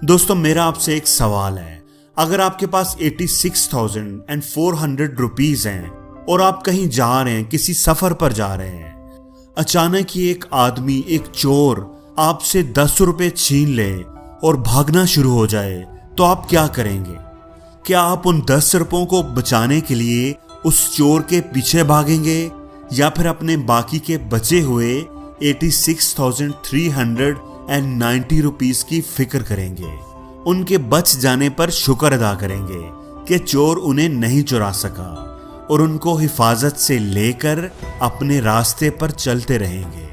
दोस्तों मेरा आपसे एक सवाल है, अगर आपके पास 86,400 रुपीज हैं और आप कहीं जा रहे हैं, किसी सफर पर जा रहे हैं, अचानक ही एक आदमी, एक चोर आपसे 10 रुपए छीन ले और भागना शुरू हो जाए, तो आप क्या करेंगे? क्या आप उन 10 रुपयों को बचाने के लिए उस चोर के पीछे भागेंगे या फिर अपने बाकी के बचे हुए 86,390 रुपीस की फिक्र करेंगे? उनके बच जाने पर शुक्र अदा करेंगे कि चोर उन्हें नहीं चुरा सका और उनको हिफाजत से लेकर अपने रास्ते पर चलते रहेंगे।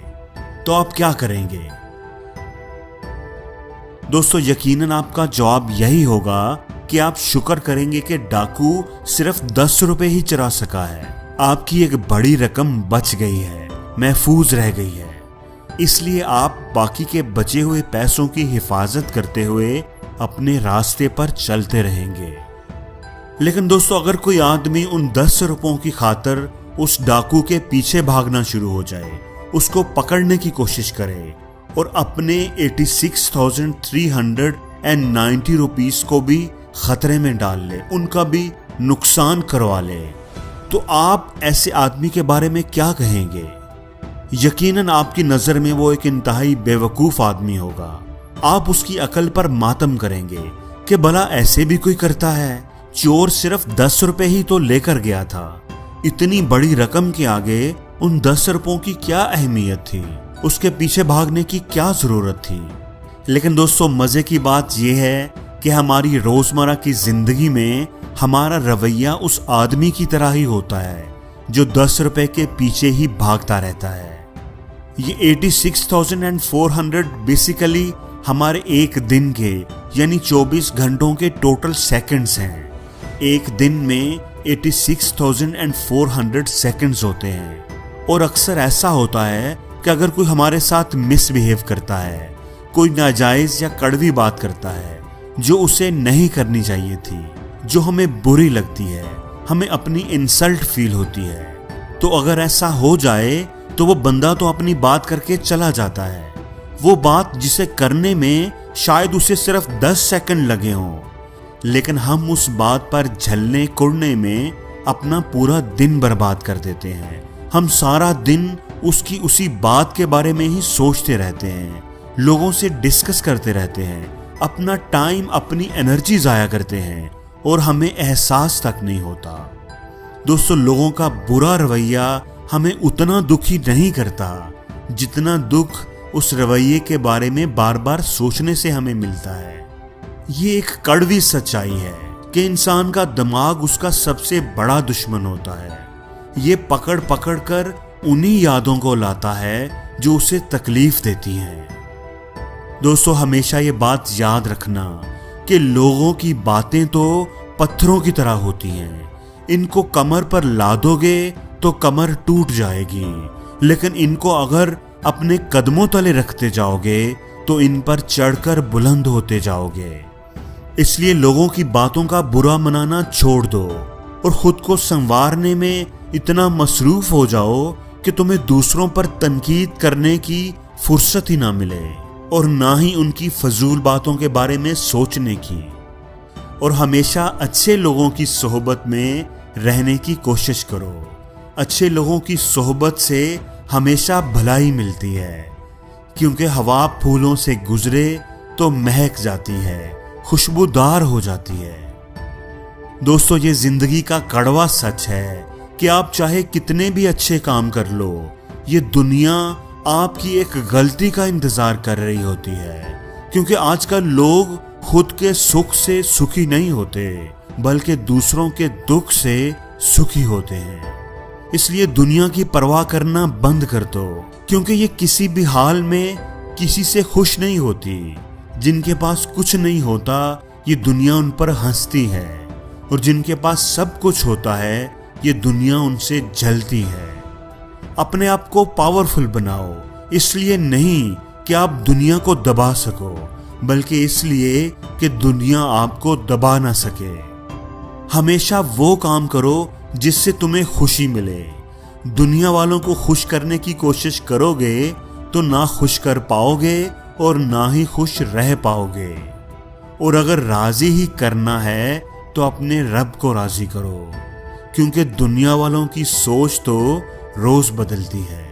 तो आप क्या करेंगे? दोस्तों यकीनन आपका जवाब यही होगा कि आप शुक्र करेंगे कि डाकू सिर्फ 10 रुपए ही चुरा सका है। आपकी एक बड़ी रकम बच गई है, महफूज रह गई है। इसलिए आप बाकी के बचे हुए पैसों की हिफाजत करते हुए अपने रास्ते पर चलते रहेंगे। लेकिन दोस्तों अगर कोई आदमी उन 10 रुपयों की खातिर उस डाकू के पीछे भागना शुरू हो जाए, उसको पकड़ने की कोशिश करे और अपने 86,390 रुपीस को भी खतरे में डाल ले, उनका भी नुकसान करवा ले, तो आप ऐसे आदमी के बारे में क्या कहेंगे? यकीनन आपकी नजर में वो एक इंतहाई बेवकूफ आदमी होगा। आप उसकी अकल पर मातम करेंगे कि भला ऐसे भी कोई करता है? चोर सिर्फ 10 रुपए ही तो लेकर गया था, इतनी बड़ी रकम के आगे उन 10 रुपयों की क्या अहमियत थी? उसके पीछे भागने की क्या जरूरत थी? लेकिन दोस्तों मजे की बात यह है कि हमारी रोजमर्रा की जिंदगी में हमारा रवैया उस आदमी की तरह ही होता है जो 10 रुपए के पीछे ही भागता रहता है। ये 86,400 बेसिकली हमारे एक दिन के यानी 24 घंटों के टोटल सेकंड्स हैं। एक दिन में 86,400 सेकंड्स होते हैं और अक्सर ऐसा होता है कि अगर कोई हमारे साथ मिसबिहेव करता है, कोई नाजायज या कड़वी बात करता है जो उसे नहीं करनी चाहिए थी, जो हमें बुरी लगती है, हमें अपनी इंसल्ट फील होती है, तो अगर ऐसा हो जाए तो वो बंदा तो अपनी बात करके चला जाता है। वो बात जिसे करने में शायद उसे सिर्फ 10 सेकंड लगे हों, लेकिन हम उस बात पर झलने कुड़ने में अपना पूरा दिन बर्बाद कर देते हैं। हम सारा दिन उसकी उसी बात के बारे में ही सोचते रहते हैं, लोगों से डिस्कस करते रहते हैं, अपना टाइम, अपनी एनर्जी जाया करते हैं और हमें एहसास तक नहीं होता। दोस्तों लोगों का बुरा रवैया हमें उतना दुखी नहीं करता जितना दुख उस रवैये के बारे में बार बार सोचने से हमें मिलता है। ये एक कड़वी सच्चाई है कि इंसान का दिमाग उसका सबसे बड़ा दुश्मन होता है। ये पकड़ पकड़ कर उन्हीं यादों को लाता है जो उसे तकलीफ देती हैं। दोस्तों हमेशा ये बात याद रखना कि लोगों की बातें तो पत्थरों की तरह होती हैं। इनको कमर पर लादोगे तो कमर टूट जाएगी, लेकिन इनको अगर अपने कदमों तले रखते जाओगे तो इन पर चढ़कर बुलंद होते जाओगे। इसलिए लोगों की बातों का बुरा मनाना छोड़ दो और खुद को संवारने में इतना मसरूफ हो जाओ कि तुम्हें दूसरों पर तनकीद करने की फुर्सत ही ना मिले और ना ही उनकी फजूल बातों के बारे में सोचने की। और हमेशा अच्छे लोगों की सोहबत में रहने की कोशिश करो। अच्छे लोगों की सोहबत से हमेशा भलाई मिलती है, क्योंकि हवा फूलों से गुजरे तो महक जाती है, खुशबूदार हो जाती है। दोस्तों ये जिंदगी का कड़वा सच है कि आप चाहे कितने भी अच्छे काम कर लो, ये दुनिया आपकी एक गलती का इंतजार कर रही होती है। क्योंकि आजकल लोग खुद के सुख से सुखी नहीं होते, बल्कि दूसरों के दुख से सुखी होते हैं। इसलिए दुनिया की परवाह करना बंद कर दो, क्योंकि ये किसी भी हाल में किसी से खुश नहीं होती। जिनके पास कुछ नहीं होता ये दुनिया उन पर हंसती है, और जिनके पास सब कुछ होता है ये दुनिया उनसे जलती है। अपने आप को पावरफुल बनाओ, इसलिए नहीं कि आप दुनिया को दबा सको, बल्कि इसलिए कि दुनिया आपको दबा ना सके। हमेशा वो काम करो जिससे तुम्हें खुशी मिले। दुनिया वालों को खुश करने की कोशिश करोगे तो ना खुश कर पाओगे और ना ही खुश रह पाओगे। और अगर राजी ही करना है तो अपने रब को राजी करो, क्योंकि दुनिया वालों की सोच तो रोज बदलती है।